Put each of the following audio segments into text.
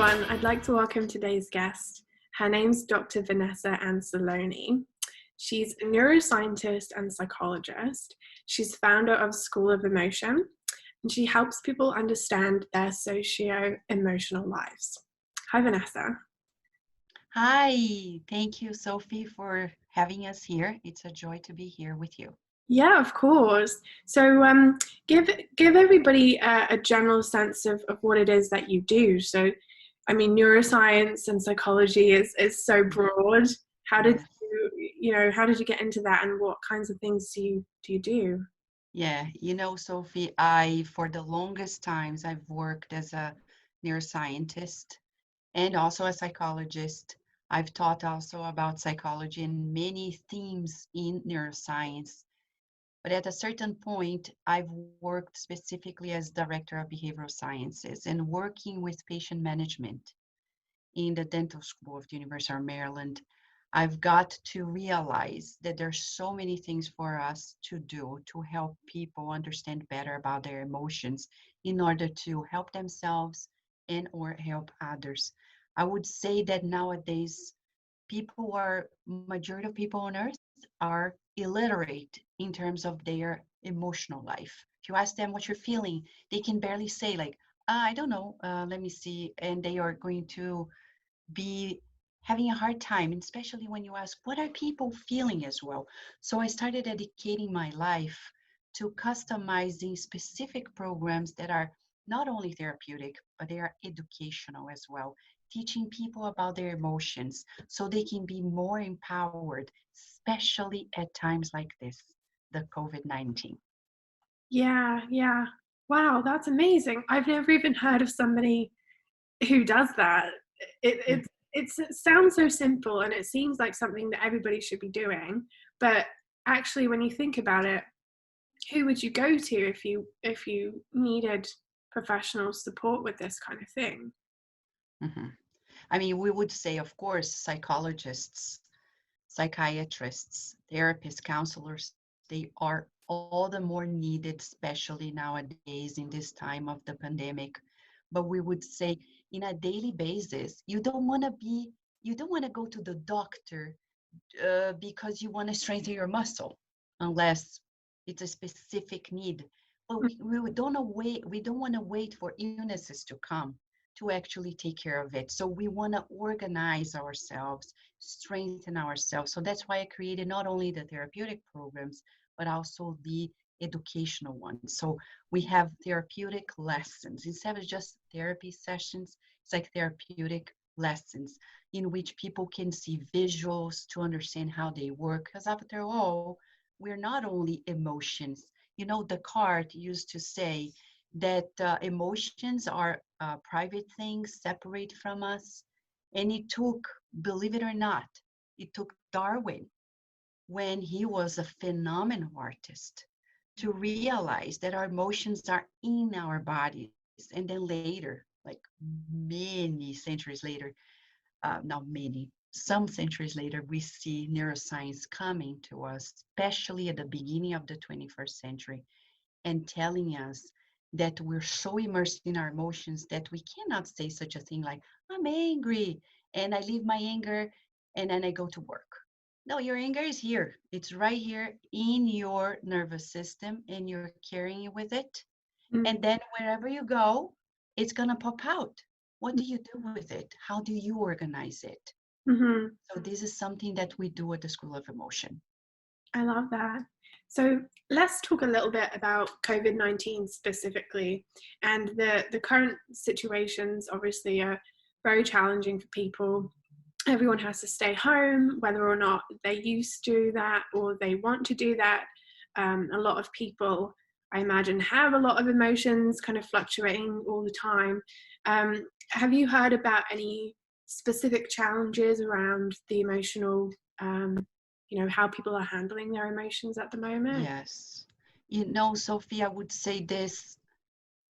everyone. I'd like to welcome today's guest. Her name's Dr. Vanessa Anseloni. She's a neuroscientist and psychologist. She's founder of School of Emotion, and she helps people understand their socio-emotional lives. Hi, Vanessa. Hi, thank you, Sophie, for having us here. It's a joy to be here with you. Yeah, of course. So give everybody a general sense of what it is that you do. So, I mean, neuroscience and psychology is so broad. How did how did you get into that, and what kinds of things do you do? Yeah, Sophie, for the longest times, I've worked as a neuroscientist and also a psychologist. I've taught also about psychology and many themes in neuroscience. But at a certain point, I've worked specifically as director of behavioral sciences and working with patient management in the dental school of the University of Maryland. I've got to realize that there's so many things for us to do to help people understand better about their emotions in order to help themselves and or help others. I would say that nowadays majority of people on earth are illiterate in terms of their emotional life. If you ask them what you're feeling, they can barely say like, I don't know, let me see. And they are going to be having a hard time, and especially when you ask, what are people feeling as well? So I started dedicating my life to customizing specific programs that are not only therapeutic, but they are educational as well, teaching people about their emotions so they can be more empowered, especially at times like this, the COVID-19. Yeah. Wow, that's amazing. I've never even heard of somebody who does that. It sounds so simple, and it seems like something that everybody should be doing. But actually, when you think about it, who would you go to if you needed professional support with this kind of thing? Mhm. I mean, we would say, of course, psychologists, psychiatrists, therapists, counselors, they are all the more needed, especially nowadays in this time of the pandemic. But we would say in a daily basis, you don't want to go to the doctor because you want to strengthen your muscle, unless it's a specific need. But we don't want to wait for illnesses to come to actually take care of it. So we want to organize ourselves, strengthen ourselves. So that's why I created not only the therapeutic programs, but also the educational ones. So we have therapeutic lessons. Instead of just therapy sessions, it's like therapeutic lessons in which people can see visuals to understand how they work. Because after all, we're not only emotions. Descartes used to say that emotions are private things separate from us. And it took, believe it or not, it took Darwin, when he was a phenomenal artist, to realize that our emotions are in our bodies. And then later, like many centuries later, not many, some centuries later, we see neuroscience coming to us, especially at the beginning of the 21st century, and telling us that we're so immersed in our emotions that we cannot say such a thing like, I'm angry, and I leave my anger, and then I go to work. No, your anger is here. It's right here in your nervous system, and you're carrying it with it. And then wherever you go, it's going to pop out. What do you do with it? How do you organize it? Mm-hmm. So this is something that we do at the School of Emotion. I love that. So let's talk a little bit about COVID-19 specifically. And the current situations obviously are very challenging for people. Everyone has to stay home, whether or not they used to do that or they want to do that. A lot of people, I imagine, have a lot of emotions kind of fluctuating all the time. Have you heard about any specific challenges around the emotional how people are handling their emotions at the moment? Yes. Sophie, I would say this.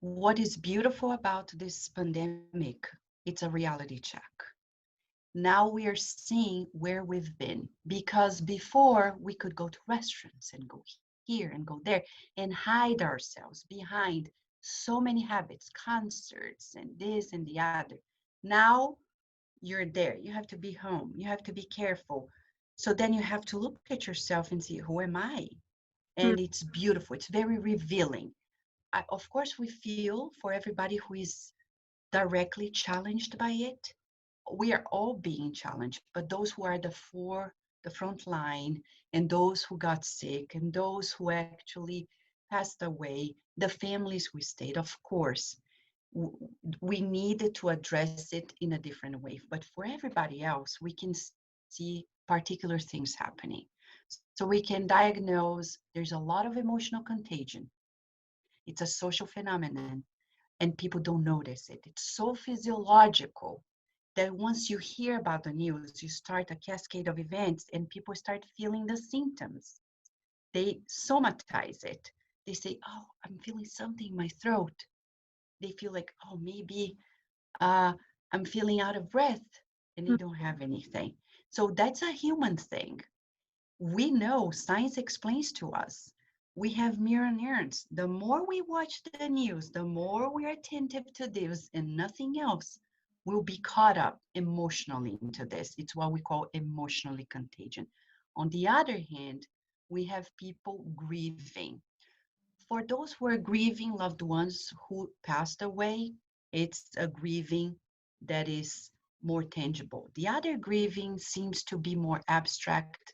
What is beautiful about this pandemic, it's a reality check. Now we are seeing where we've been, because before we could go to restaurants and go here and go there and hide ourselves behind so many habits, concerts and this and the other. Now you're there. You have to be home. You have to be careful. So then you have to look at yourself and see, who am I? Mm, And it's beautiful. It's very revealing. Of course, we feel for everybody who is directly challenged by it. We are all being challenged, but those who are the front line, and those who got sick, and those who actually passed away, the families who stayed, of course, we needed to address it in a different way. But for everybody else, we can see particular things happening. So we can diagnose there's a lot of emotional contagion. It's a social phenomenon, and people don't notice it. It's so physiological that once you hear about the news, you start a cascade of events and people start feeling the symptoms. They somatize it. They say, oh, I'm feeling something in my throat. They feel like, oh, maybe uh, I'm feeling out of breath, and they mm, don't have anything. So that's a human thing. We know science explains to us. We have mirror neurons. The more we watch the news, the more we're attentive to this and nothing else, we'll be caught up emotionally into this. It's what we call emotionally contagion. On the other hand, we have people grieving. For those who are grieving loved ones who passed away, it's a grieving that is more tangible. The other grieving seems to be more abstract,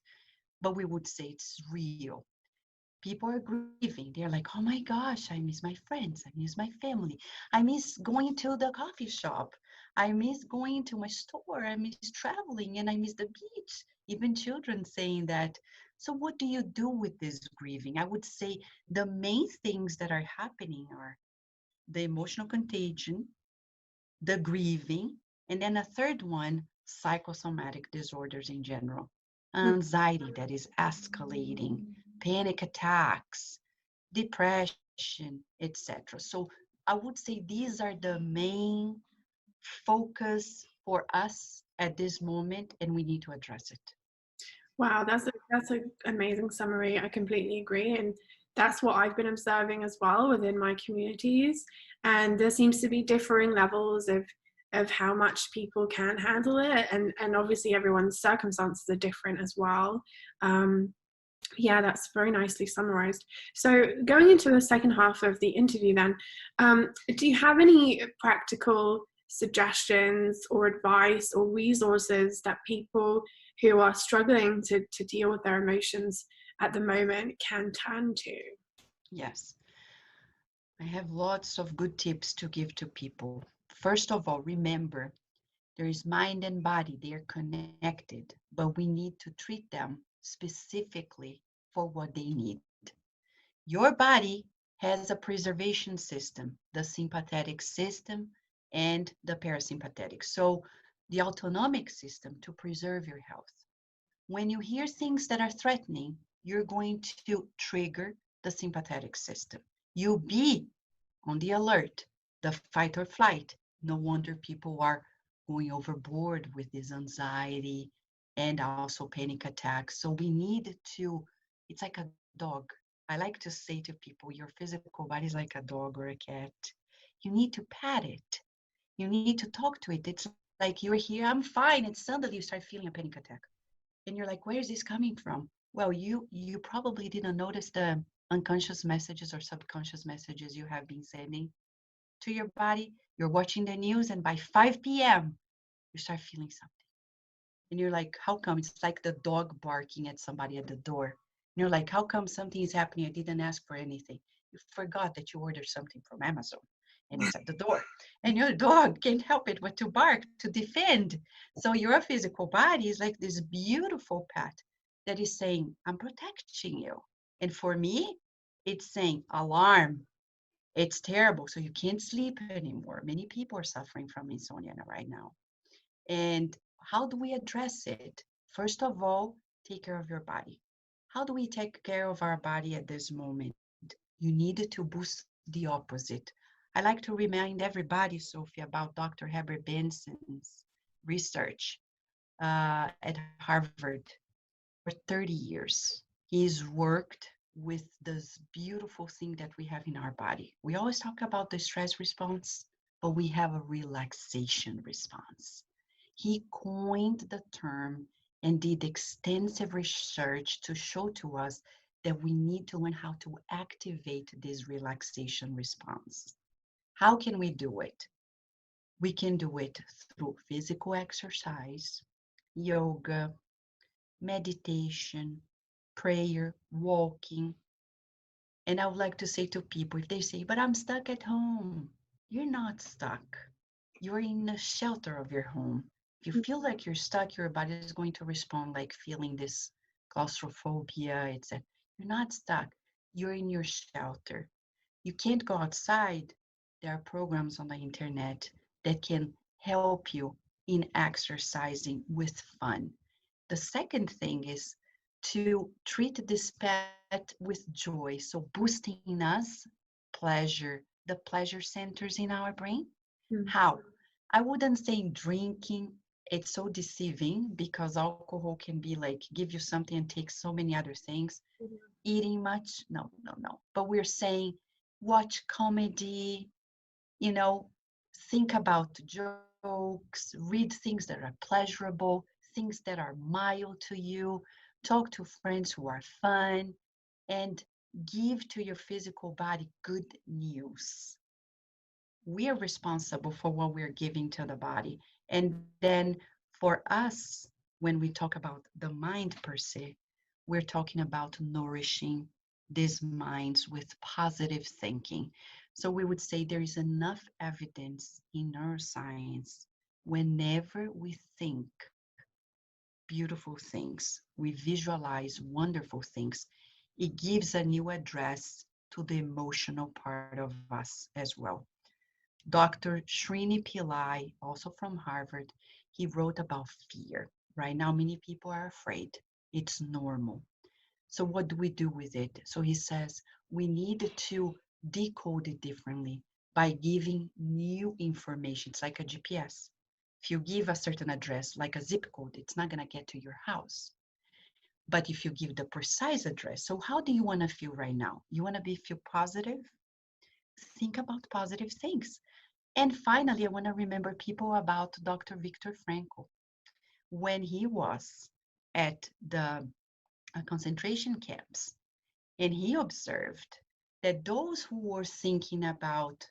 but we would say it's real. People are grieving. They're like, oh my gosh, I miss my friends. I miss my family. I miss going to the coffee shop. I miss going to my store. I miss traveling and I miss the beach. Even children saying that. So, what do you do with this grieving? I would say the main things that are happening are the emotional contagion, the grieving, and then a third one, psychosomatic disorders in general. mm. Anxiety that is escalating, panic attacks, depression, etc. So I would say these are the main focus for us at this moment, and we need to address it. Wow, that's an amazing summary. I completely agree, and that's what I've been observing as well within my communities. And there seems to be differing levels of how much people can handle it, and obviously everyone's circumstances are different as well. Um, yeah, that's very nicely summarized. So going into the second half of the interview then, do you have any practical suggestions or advice or resources that people who are struggling to deal with their emotions at the moment can turn to? Yes, I have lots of good tips to give to people. First of all, remember there is mind and body, they are connected, but we need to treat them specifically for what they need. Your body has a preservation system, the sympathetic system and the parasympathetic. So, the autonomic system to preserve your health. When you hear things that are threatening, you're going to trigger the sympathetic system. You'll be on the alert, the fight or flight. No wonder people are going overboard with this anxiety and also panic attacks. So we need to, it's like a dog. I like to say to people, your physical body is like a dog or a cat. You need to pat it. You need to talk to it. It's like you're here, I'm fine, and suddenly you start feeling a panic attack. And you're like, where is this coming from? Well, you probably didn't notice the unconscious messages or subconscious messages you have been sending to your body. You're watching the news, and by 5 p.m., you start feeling something. And you're like, how come? It's like the dog barking at somebody at the door. And you're like, how come something is happening? I didn't ask for anything. You forgot that you ordered something from Amazon and it's at the door. And your dog can't help it but to bark, to defend. So your physical body is like this beautiful pet that is saying, I'm protecting you. And for me, it's saying, alarm, it's terrible. So you can't sleep anymore. Many people are suffering from insomnia right now. And how do we address it? First of all, take care of your body. How do we take care of our body at this moment? You need to boost the opposite. I like to remind everybody, Sophie, about Dr. Herbert Benson's research at Harvard for 30 years. He's worked with this beautiful thing that we have in our body. We always talk about the stress response. but we have a relaxation response. He coined the term and did extensive research to show to us that we need to learn how to activate this relaxation response. How can we do it? We can do it through physical exercise, yoga, meditation, prayer, walking. And I would like to say to people, if they say, but I'm stuck at home, you're not stuck. You're in the shelter of your home. If you feel like you're stuck, your body is going to respond like feeling this claustrophobia. You're not stuck. You're in your shelter. You can't go outside. There are programs on the internet that can help you in exercising with fun. The second thing is to treat this pet with joy. So boosting in us pleasure, the pleasure centers in our brain. Mm. How? I wouldn't say drinking. It's so deceiving because alcohol can be like give you something and take so many other things. Eating much? No, no, no. But we're saying watch comedy, you know, think about jokes, read things that are pleasurable, things that are mild to you, talk to friends who are fun, and give to your physical body good news. We are responsible for what we're giving to the body. And then for us, when we talk about the mind per se, we're talking about nourishing these minds with positive thinking. So we would say there is enough evidence in neuroscience whenever we think beautiful things, we visualize wonderful things, it gives a new address to the emotional part of us as well. Dr. Srini Pillai, also from Harvard, he wrote about fear. Right now, many people are afraid. It's normal. So what do we do with it? So he says we need to decode it differently by giving new information. It's like a GPS. If you give a certain address, like a zip code, it's not going to get to your house. But if you give the precise address, so how do you want to feel right now? You want to be feel positive? Think about positive things. And finally, I want to remember people about Dr. Viktor Frankl. When he was at the concentration camps, and he observed that those who were thinking about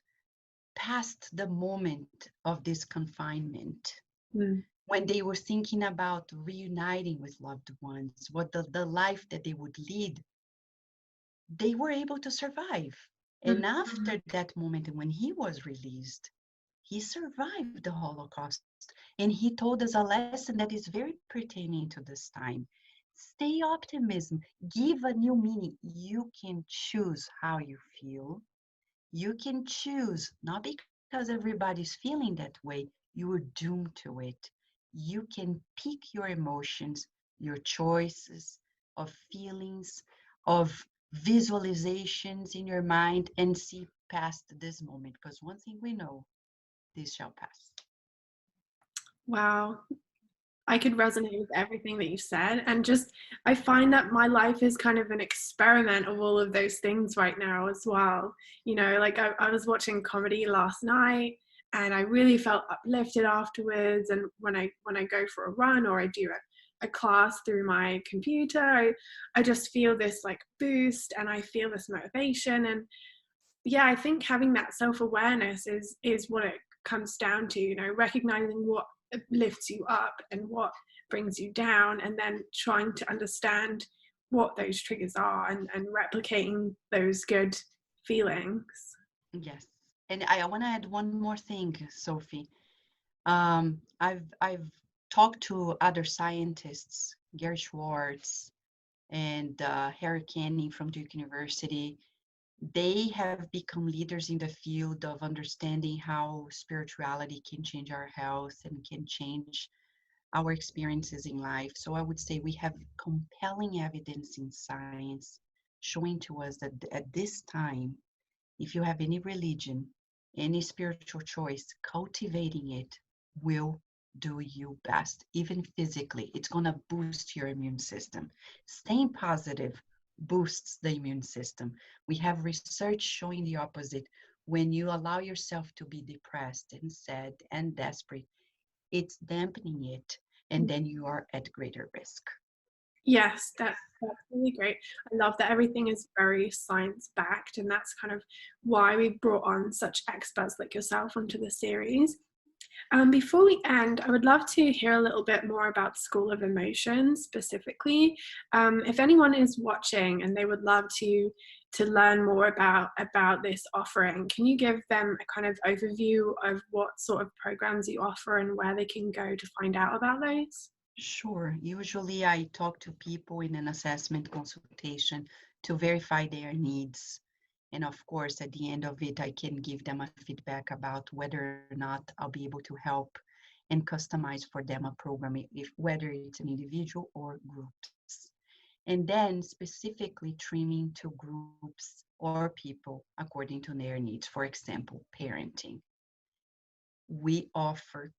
past the moment of this confinement, Mm. when they were thinking about reuniting with loved ones, what the life that they would lead, they were able to survive. And Mm. after that moment, when he was released, he survived the Holocaust. And he told us a lesson that is very pertaining to this time. Stay optimism, give a new meaning. You can choose how you feel. You can choose, not because everybody's feeling that way, you are doomed to it. You can pick your emotions, your choices of feelings, of visualizations in your mind and see past this moment. Because one thing we know, this shall pass. Wow. I could resonate with everything that you said. And just, I find that my life is kind of an experiment of all of those things right now as well. You know, like I was watching comedy last night and I really felt uplifted afterwards. And when I go for a run or I do a class through my computer, I just feel this like boost and I feel this motivation. And yeah, I think having that self-awareness is what it comes down to, you know, recognizing what lifts you up and what brings you down, and then trying to understand what those triggers are and replicating those good feelings. Yes. And I want to add one more thing, Sophie. I've talked to other scientists, Gary Schwartz and Harry Canning from Duke University. They have become leaders in the field of understanding how spirituality can change our health and can change our experiences in life. So I would say we have compelling evidence in science showing to us that at this time, if you have any religion, any spiritual choice, cultivating it will do you best, even physically. It's going to boost your immune system. Staying positive boosts the immune system. We have research showing the opposite. When you allow yourself to be depressed and sad and desperate, it's dampening it, and then you are at greater risk. Yes, that's really great. I love that everything is very science backed, and that's kind of why we brought on such experts like yourself onto the series. Before we end, I would love to hear a little bit more about School of Emotions specifically. If anyone is watching and they would love to learn more about this offering, can you give them a kind of overview of what sort of programs you offer and where they can go to find out about those? Sure. Usually I talk to people in an assessment consultation to verify their needs. And of course, at the end of it, I can give them a feedback about whether or not I'll be able to help and customize for them a program, if whether it's an individual or groups. And then specifically trimming to groups or people according to their needs. For example, parenting. We offer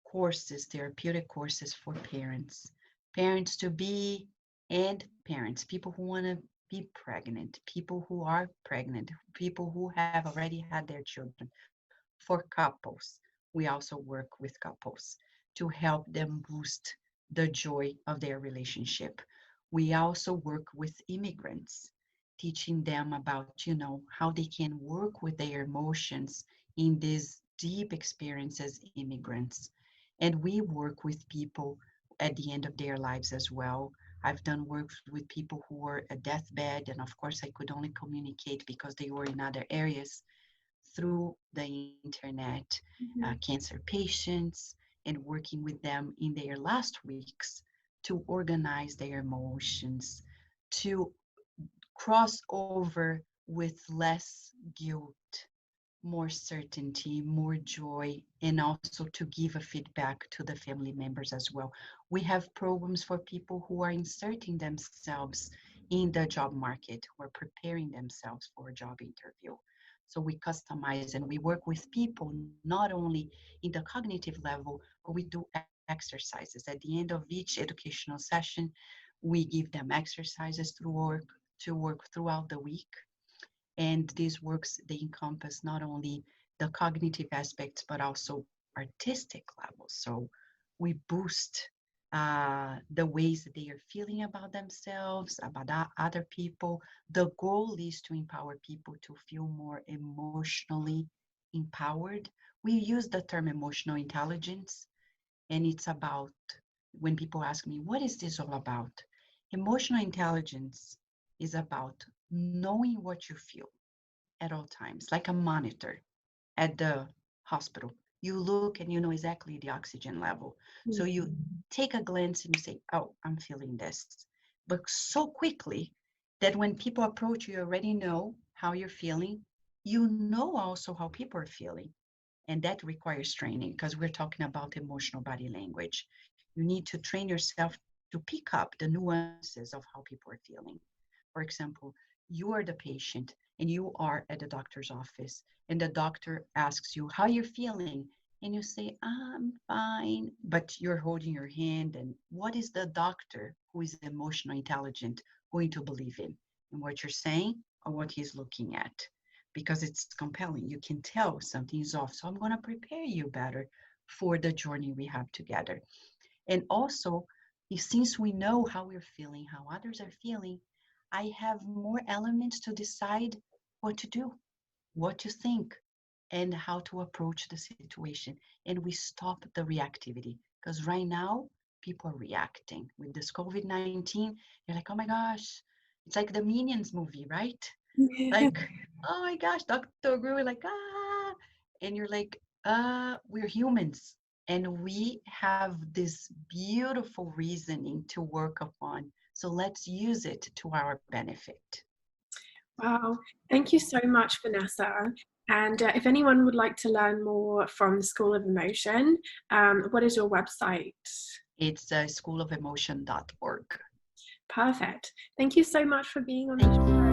courses, therapeutic courses for parents, parents to be and parents, people who want to be pregnant, people who are pregnant, people who have already had their children. For couples, we also work with couples to help them boost the joy of their relationship. We also work with immigrants, teaching them about, how they can work with their emotions in these deep experiences, immigrants. And we work with people at the end of their lives as well. I've done work with people who were at deathbed, and of course, I could only communicate because they were in other areas through the internet, Mhm. cancer patients, and working with them in their last weeks to organize their emotions, to cross over with less guilt, more certainty, more joy, and also to give a feedback to the family members as well. We have programs for people who are inserting themselves in the job market or preparing themselves for a job interview. So we customize and we work with people not only in the cognitive level, but we do exercises. At the end of each educational session, we give them exercises to work throughout the week, and these works, they encompass not only the cognitive aspects, but also artistic levels. So we boost the ways that they are feeling about themselves, about other people. The goal is to empower people to feel more emotionally empowered. We use the term emotional intelligence, and it's about, when people ask me, what is this all about? Emotional intelligence is about knowing what you feel at all times, like a monitor at the hospital. You look and you know exactly the oxygen level. So you take a glance and you say, oh, I'm feeling this. But so quickly that when people approach you, you already know how you're feeling. You know also how people are feeling. And that requires training because we're talking about emotional body language. You need to train yourself to pick up the nuances of how people are feeling. For example, you are the patient and you are at the doctor's office, and the doctor asks you how you're feeling, and you say, I'm fine, but you're holding your hand. And what is the doctor who is emotionally intelligent going to believe in what you're saying or what he's looking at? Because it's compelling. You can tell something is off. So I'm going to prepare you better for the journey we have together. And also, since we know how we're feeling, how others are feeling, I have more elements to decide what to do, what to think, and how to approach the situation. And we stop the reactivity because right now, people are reacting with this COVID-19. You're like, oh my gosh, it's like the Minions movie, right? Mhm. Like, oh my gosh, Dr. Gru, like, ah. And you're like, we're humans. And we have this beautiful reasoning to work upon. So let's use it to our benefit. Wow, thank you so much, Vanessa. And if anyone would like to learn more from the School of Emotion, what is your website? It's schoolofemotion.org. Perfect. Thank you so much for being on the Thank you. show.